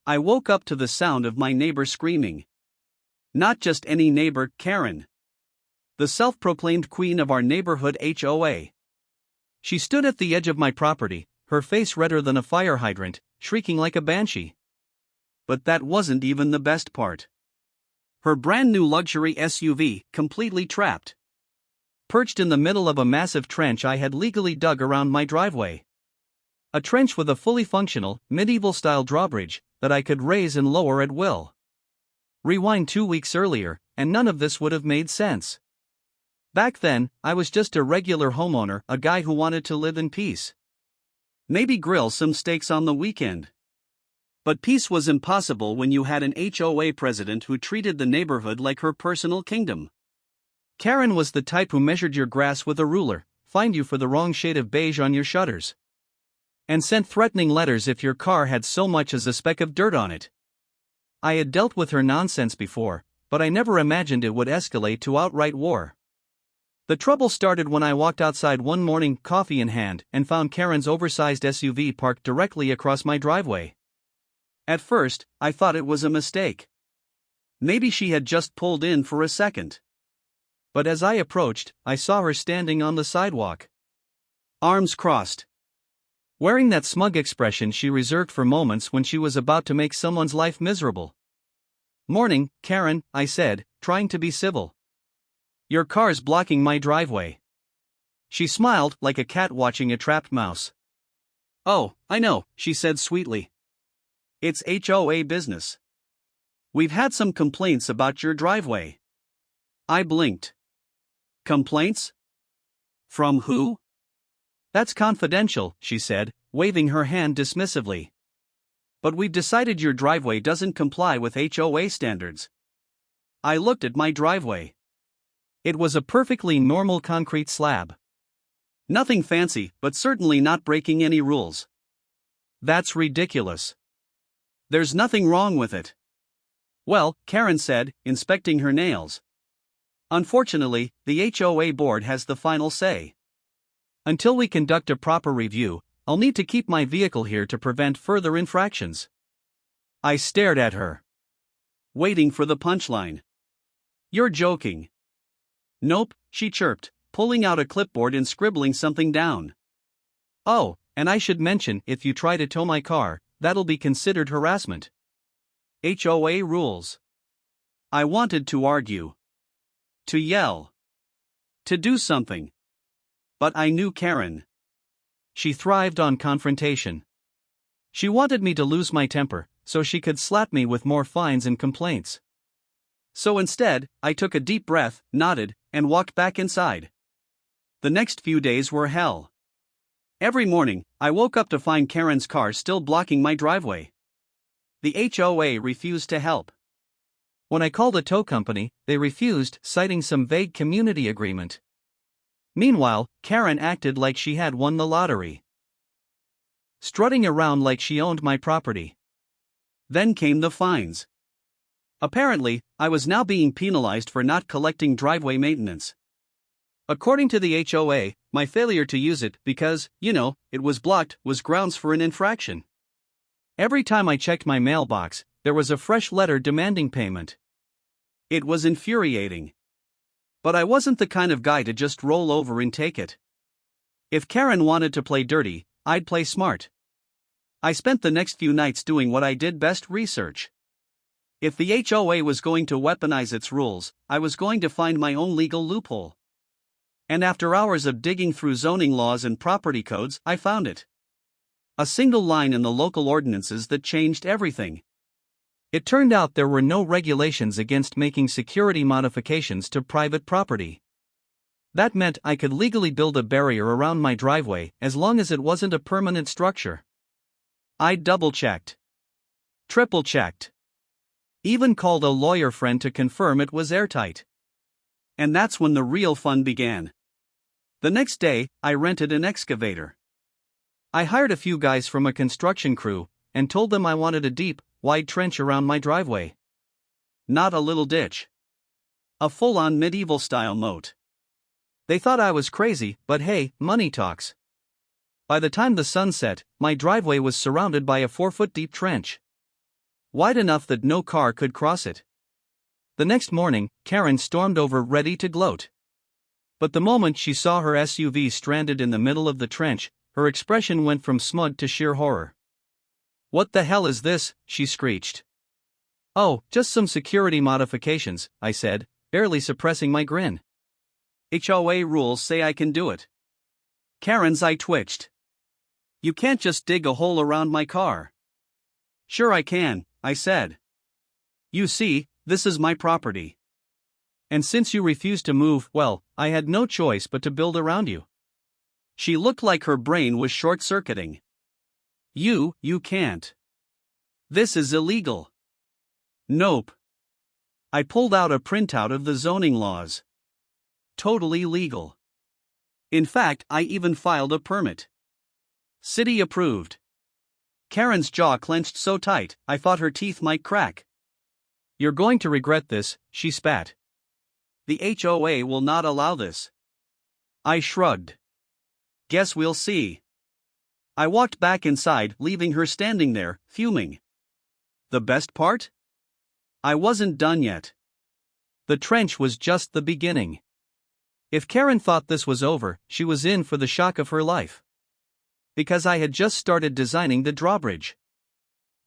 I woke up to the sound of my neighbor screaming. Not just any neighbor, Karen. The self-proclaimed queen of our neighborhood HOA. She stood at the edge of my property, her face redder than a fire hydrant, shrieking like a banshee. But that wasn't even the best part. Her brand new luxury SUV, completely trapped, perched in the middle of a massive trench I had legally dug around my driveway. A trench with a fully functional, medieval-style drawbridge that I could raise and lower at will. Rewind 2 weeks earlier, and none of this would have made sense. Back then, I was just a regular homeowner, a guy who wanted to live in peace. Maybe grill some steaks on the weekend. But peace was impossible when you had an HOA president who treated the neighborhood like her personal kingdom. Karen was the type who measured your grass with a ruler, fined you for the wrong shade of beige on your shutters, and sent threatening letters if your car had so much as a speck of dirt on it. I had dealt with her nonsense before, but I never imagined it would escalate to outright war. The trouble started when I walked outside one morning, coffee in hand, and found Karen's oversized SUV parked directly across my driveway. At first, I thought it was a mistake. Maybe she had just pulled in for a second. But as I approached, I saw her standing on the sidewalk, arms crossed, wearing that smug expression she reserved for moments when she was about to make someone's life miserable. "Morning, Karen," I said, trying to be civil. "Your car's blocking my driveway." She smiled like a cat watching a trapped mouse. "Oh, I know," she said sweetly. "It's HOA business. We've had some complaints about your driveway." I blinked. "Complaints? From who?" "That's confidential," she said, waving her hand dismissively. "But we've decided your driveway doesn't comply with HOA standards." I looked at my driveway. It was a perfectly normal concrete slab. Nothing fancy, but certainly not breaking any rules. "That's ridiculous. There's nothing wrong with it." "Well," Karen said, inspecting her nails, "unfortunately, the HOA board has the final say. Until we conduct a proper review, I'll need to keep my vehicle here to prevent further infractions." I stared at her, waiting for the punchline. "You're joking." "Nope," she chirped, pulling out a clipboard and scribbling something down. "Oh, and I should mention, if you try to tow my car, that'll be considered harassment. HOA rules." I wanted to argue, to yell, to do something. But I knew Karen. She thrived on confrontation. She wanted me to lose my temper, so she could slap me with more fines and complaints. So instead, I took a deep breath, nodded, and walked back inside. The next few days were hell. Every morning, I woke up to find Karen's car still blocking my driveway. The HOA refused to help. When I called a tow company, they refused, citing some vague community agreement. Meanwhile, Karen acted like she had won the lottery, strutting around like she owned my property. Then came the fines. Apparently, I was now being penalized for not collecting driveway maintenance. According to the HOA, my failure to use it because, it was blocked, was grounds for an infraction. Every time I checked my mailbox, there was a fresh letter demanding payment. It was infuriating. But I wasn't the kind of guy to just roll over and take it. If Karen wanted to play dirty, I'd play smart. I spent the next few nights doing what I did best: research. If the HOA was going to weaponize its rules, I was going to find my own legal loophole. And after hours of digging through zoning laws and property codes, I found it. A single line in the local ordinances that changed everything. It turned out there were no regulations against making security modifications to private property. That meant I could legally build a barrier around my driveway as long as it wasn't a permanent structure. I double-checked, triple-checked, even called a lawyer friend to confirm it was airtight. And that's when the real fun began. The next day, I rented an excavator. I hired a few guys from a construction crew and told them I wanted a deep, wide trench around my driveway. Not a little ditch. A full-on medieval-style moat. They thought I was crazy, but hey, money talks. By the time the sun set, my driveway was surrounded by a 4-foot-deep trench. wide enough that no car could cross it. The next morning, Karen stormed over ready to gloat. But the moment she saw her SUV stranded in the middle of the trench, her expression went from smug to sheer horror. "What the hell is this?" she screeched. "Oh, just some security modifications," I said, barely suppressing my grin. "HOA rules say I can do it." Karen's eye twitched. "You can't just dig a hole around my car." "Sure I can," I said. "You see, this is my property. And since you refuse to move, well, I had no choice but to build around you." She looked like her brain was short-circuiting. You can't. This is illegal." "Nope." I pulled out a printout of the zoning laws. Totally legal. In fact, I even filed a permit. City approved. Karen's jaw clenched so tight, I thought her teeth might crack. "You're going to regret this," she spat. "The HOA will not allow this." I shrugged. "Guess we'll see." I walked back inside, leaving her standing there, fuming. The best part? I wasn't done yet. The trench was just the beginning. If Karen thought this was over, she was in for the shock of her life. Because I had just started designing the drawbridge.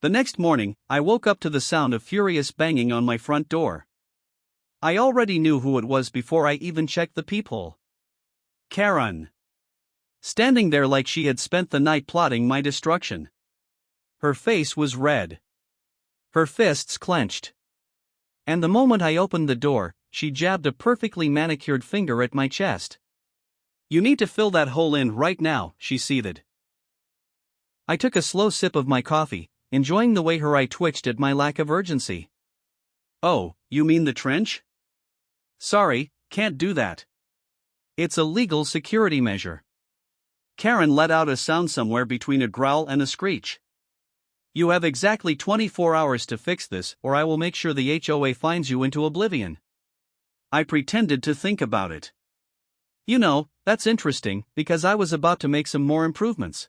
The next morning, I woke up to the sound of furious banging on my front door. I already knew who it was before I even checked the peephole. Karen. Standing there like she had spent the night plotting my destruction. Her face was red. Her fists clenched. And the moment I opened the door, she jabbed a perfectly manicured finger at my chest. "You need to fill that hole in right now," she seethed. I took a slow sip of my coffee, enjoying the way her eye twitched at my lack of urgency. "Oh, you mean the trench? Sorry, can't do that. It's a legal security measure." Karen let out a sound somewhere between a growl and a screech. "You have exactly 24 hours to fix this, or I will make sure the HOA fines you into oblivion." I pretended to think about it. "You know, that's interesting, because I was about to make some more improvements."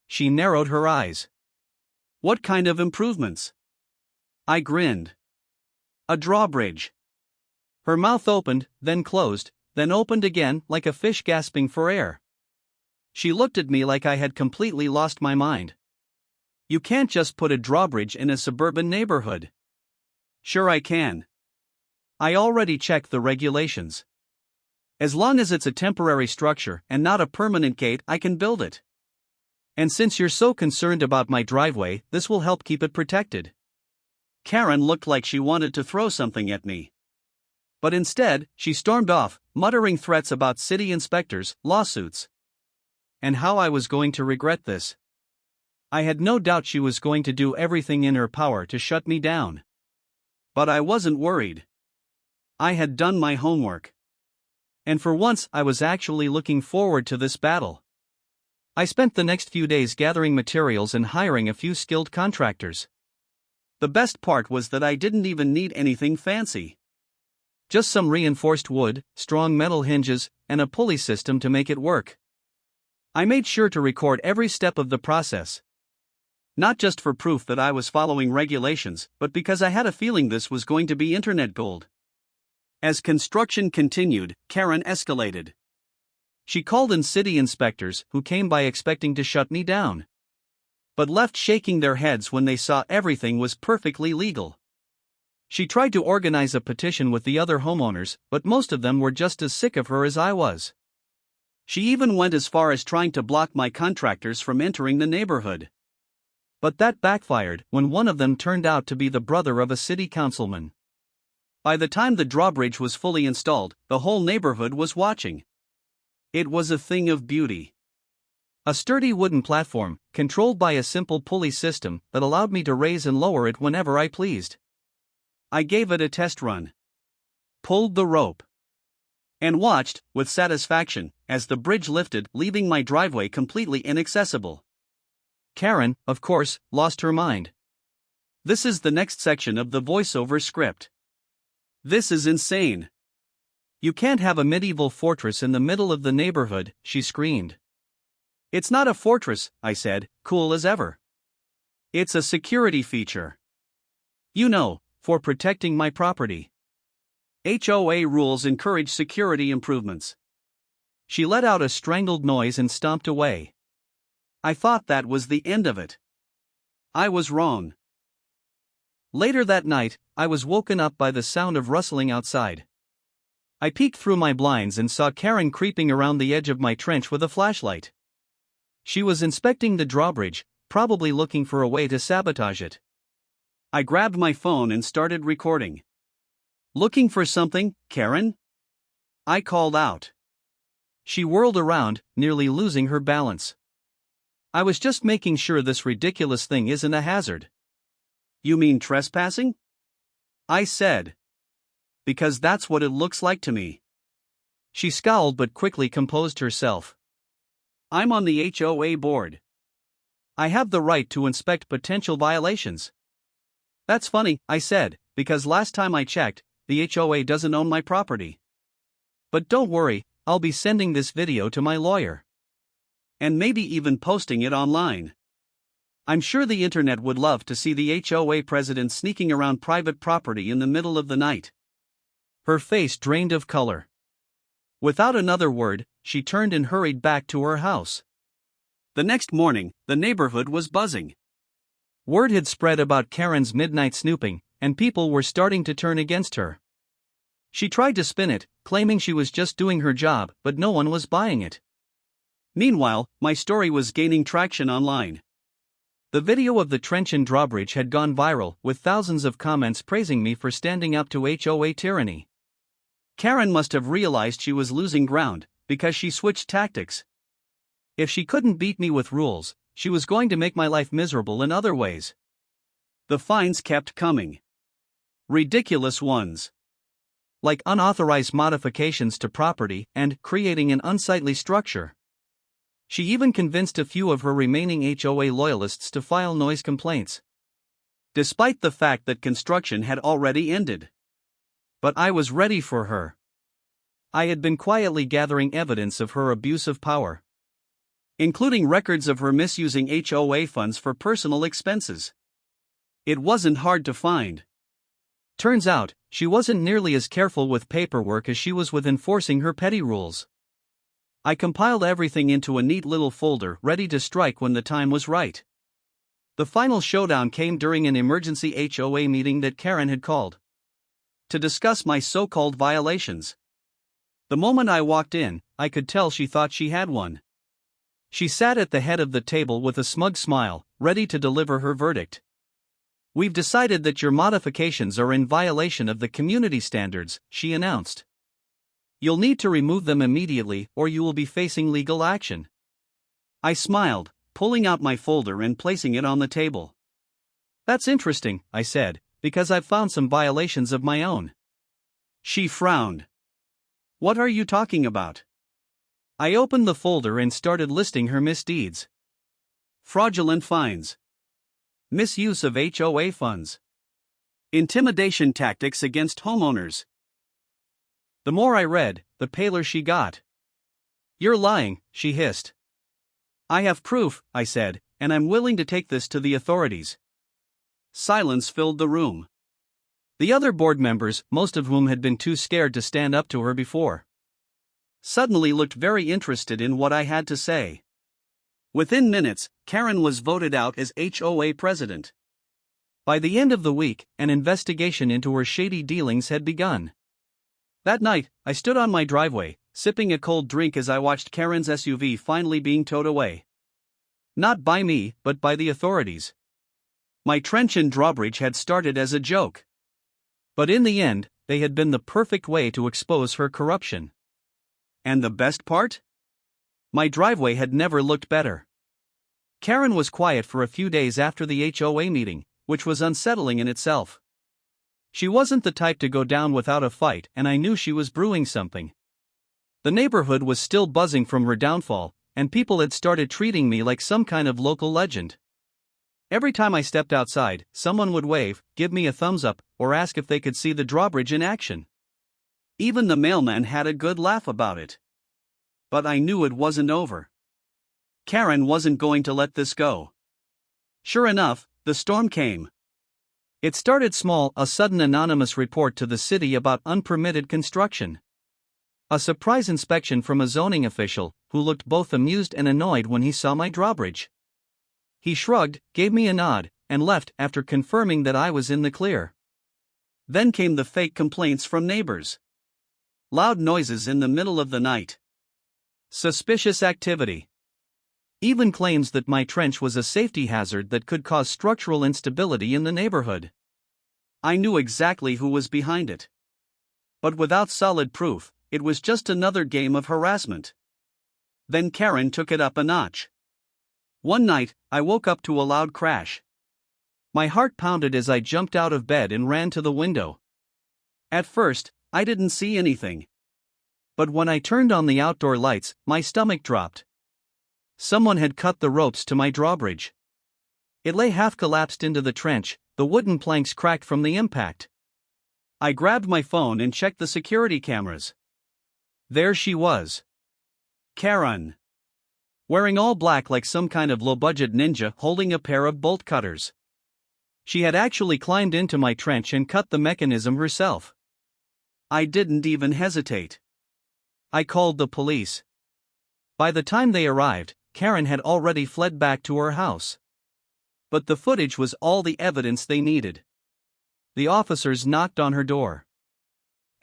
She narrowed her eyes. "What kind of improvements?" I grinned. "A drawbridge." Her mouth opened, then closed, then opened again like a fish gasping for air. She looked at me like I had completely lost my mind. "You can't just put a drawbridge in a suburban neighborhood." "Sure I can. I already checked the regulations. As long as it's a temporary structure and not a permanent gate, I can build it. And since you're so concerned about my driveway, this will help keep it protected." Karen looked like she wanted to throw something at me. But instead, she stormed off, muttering threats about city inspectors, lawsuits, and how I was going to regret this. I had no doubt she was going to do everything in her power to shut me down. But I wasn't worried. I had done my homework. And for once, I was actually looking forward to this battle. I spent the next few days gathering materials and hiring a few skilled contractors. The best part was that I didn't even need anything fancy. Just some reinforced wood, strong metal hinges, and a pulley system to make it work. I made sure to record every step of the process. Not just for proof that I was following regulations, but because I had a feeling this was going to be internet gold. As construction continued, Karen escalated. She called in city inspectors, who came by expecting to shut me down, but left shaking their heads when they saw everything was perfectly legal. She tried to organize a petition with the other homeowners, but most of them were just as sick of her as I was. She even went as far as trying to block my contractors from entering the neighborhood. But that backfired when one of them turned out to be the brother of a city councilman. By the time the drawbridge was fully installed, the whole neighborhood was watching. It was a thing of beauty. A sturdy wooden platform, controlled by a simple pulley system that allowed me to raise and lower it whenever I pleased. I gave it a test run. Pulled the rope. And watched, with satisfaction, as the bridge lifted, leaving my driveway completely inaccessible. Karen, of course, lost her mind. This is the next section of the voiceover script. "This is insane. You can't have a medieval fortress in the middle of the neighborhood," she screamed. "It's not a fortress," I said, cool as ever. "It's a security feature. You know, for protecting my property. HOA rules encourage security improvements. She let out a strangled noise and stomped away. I thought that was the end of it. I was wrong. Later that night, I was woken up by the sound of rustling outside. I peeked through my blinds and saw Karen creeping around the edge of my trench with a flashlight. She was inspecting the drawbridge, probably looking for a way to sabotage it. I grabbed my phone and started recording. "Looking for something, Karen?" I called out. She whirled around, nearly losing her balance. "I was just making sure this ridiculous thing isn't a hazard." "You mean trespassing?" I said. "Because that's what it looks like to me." She scowled but quickly composed herself. "I'm on the HOA board. I have the right to inspect potential violations." "That's funny," I said, "because last time I checked, the HOA doesn't own my property. But don't worry, I'll be sending this video to my lawyer. And maybe even posting it online. I'm sure the internet would love to see the HOA president sneaking around private property in the middle of the night." Her face drained of color. Without another word, she turned and hurried back to her house. The next morning, the neighborhood was buzzing. Word had spread about Karen's midnight snooping, and people were starting to turn against her. She tried to spin it, claiming she was just doing her job, but no one was buying it. Meanwhile, my story was gaining traction online. The video of the trench and drawbridge had gone viral, with thousands of comments praising me for standing up to HOA tyranny. Karen must have realized she was losing ground, because she switched tactics. If she couldn't beat me with rules, she was going to make my life miserable in other ways. The fines kept coming. Ridiculous ones. Like unauthorized modifications to property and creating an unsightly structure. She even convinced a few of her remaining HOA loyalists to file noise complaints. Despite the fact that construction had already ended. But I was ready for her. I had been quietly gathering evidence of her abuse of power, including records of her misusing HOA funds for personal expenses. It wasn't hard to find. Turns out, she wasn't nearly as careful with paperwork as she was with enforcing her petty rules. I compiled everything into a neat little folder ready to strike when the time was right. The final showdown came during an emergency HOA meeting that Karen had called to discuss my so-called violations. The moment I walked in, I could tell she thought she had one. She sat at the head of the table with a smug smile, ready to deliver her verdict. "We've decided that your modifications are in violation of the community standards," she announced. "You'll need to remove them immediately or you will be facing legal action." I smiled, pulling out my folder and placing it on the table. "That's interesting," I said, "because I've found some violations of my own." She frowned. "What are you talking about?" I opened the folder and started listing her misdeeds. Fraudulent fines. Misuse of HOA funds. Intimidation tactics against homeowners. The more I read, the paler she got. "You're lying," she hissed. "I have proof," I said, "and I'm willing to take this to the authorities." Silence filled the room. The other board members, most of whom had been too scared to stand up to her before, suddenly looked very interested in what I had to say. Within minutes, Karen was voted out as HOA president. By the end of the week, an investigation into her shady dealings had begun. That night, I stood on my driveway, sipping a cold drink as I watched Karen's SUV finally being towed away. Not by me, but by the authorities. My trench and drawbridge had started as a joke. But in the end, they had been the perfect way to expose her corruption. And the best part? My driveway had never looked better. Karen was quiet for a few days after the HOA meeting, which was unsettling in itself. She wasn't the type to go down without a fight, and I knew she was brewing something. The neighborhood was still buzzing from her downfall, and people had started treating me like some kind of local legend. Every time I stepped outside, someone would wave, give me a thumbs up, or ask if they could see the drawbridge in action. Even the mailman had a good laugh about it. But I knew it wasn't over. Karen wasn't going to let this go. Sure enough, the storm came. It started small, a sudden anonymous report to the city about unpermitted construction. A surprise inspection from a zoning official, who looked both amused and annoyed when he saw my drawbridge. He shrugged, gave me a nod, and left after confirming that I was in the clear. Then came the fake complaints from neighbors. Loud noises in the middle of the night. Suspicious activity. Even claims that my trench was a safety hazard that could cause structural instability in the neighborhood. I knew exactly who was behind it. But without solid proof, it was just another game of harassment. Then Karen took it up a notch. One night, I woke up to a loud crash. My heart pounded as I jumped out of bed and ran to the window. At first, I didn't see anything. But when I turned on the outdoor lights, my stomach dropped. Someone had cut the ropes to my drawbridge. It lay half collapsed into the trench, the wooden planks cracked from the impact. I grabbed my phone and checked the security cameras. There she was. Karen. Wearing all black like some kind of low-budget ninja, holding a pair of bolt cutters. She had actually climbed into my trench and cut the mechanism herself. I didn't even hesitate. I called the police. By the time they arrived, Karen had already fled back to her house. But the footage was all the evidence they needed. The officers knocked on her door.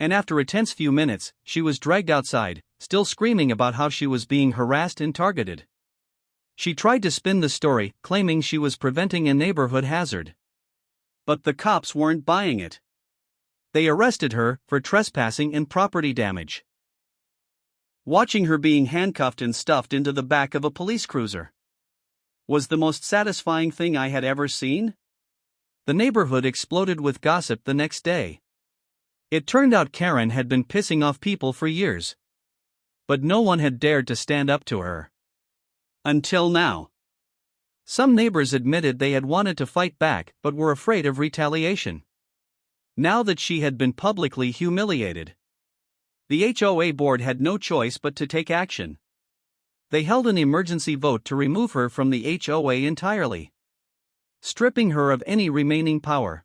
And after a tense few minutes, she was dragged outside, still screaming about how she was being harassed and targeted. She tried to spin the story, claiming she was preventing a neighborhood hazard. But the cops weren't buying it. They arrested her for trespassing and property damage. Watching her being handcuffed and stuffed into the back of a police cruiser was the most satisfying thing I had ever seen. The neighborhood exploded with gossip the next day. It turned out Karen had been pissing off people for years. But no one had dared to stand up to her. Until now. Some neighbors admitted they had wanted to fight back but were afraid of retaliation. Now that she had been publicly humiliated, the HOA board had no choice but to take action. They held an emergency vote to remove her from the HOA entirely, stripping her of any remaining power.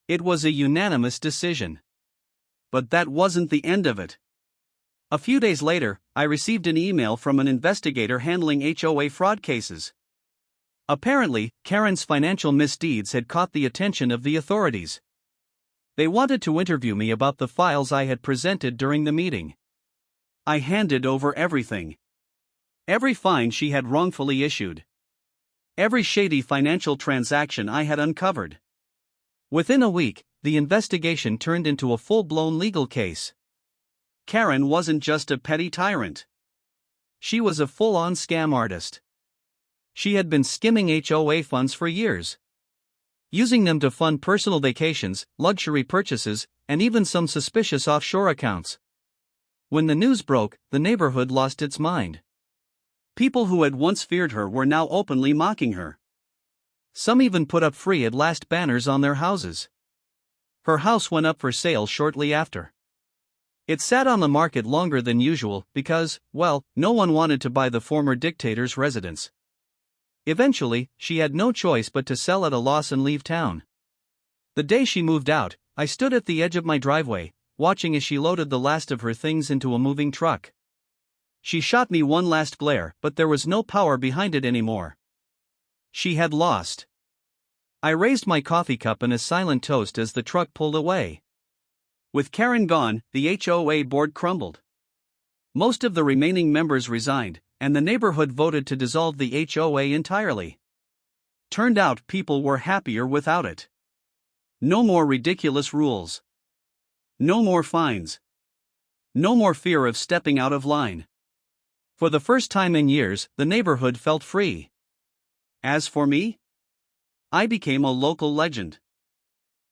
It was a unanimous decision. But that wasn't the end of it. A few days later, I received an email from an investigator handling HOA fraud cases. Apparently, Karen's financial misdeeds had caught the attention of the authorities. They wanted to interview me about the files I had presented during the meeting. I handed over everything. Every fine she had wrongfully issued. Every shady financial transaction I had uncovered. Within a week, the investigation turned into a full-blown legal case. Karen wasn't just a petty tyrant. She was a full-on scam artist. She had been skimming HOA funds for years, using them to fund personal vacations, luxury purchases, and even some suspicious offshore accounts. When the news broke, the neighborhood lost its mind. People who had once feared her were now openly mocking her. Some even put up free at last banners on their houses. Her house went up for sale shortly after. It sat on the market longer than usual because, well, no one wanted to buy the former dictator's residence. Eventually, she had no choice but to sell at a loss and leave town. The day she moved out, I stood at the edge of my driveway, watching as she loaded the last of her things into a moving truck. She shot me one last glare, but there was no power behind it anymore. She had lost. I raised my coffee cup in a silent toast as the truck pulled away. With Karen gone, the HOA board crumbled. Most of the remaining members resigned, and the neighborhood voted to dissolve the HOA entirely. Turned out people were happier without it. No more ridiculous rules. No more fines. No more fear of stepping out of line. For the first time in years, the neighborhood felt free. As for me, I became a local legend.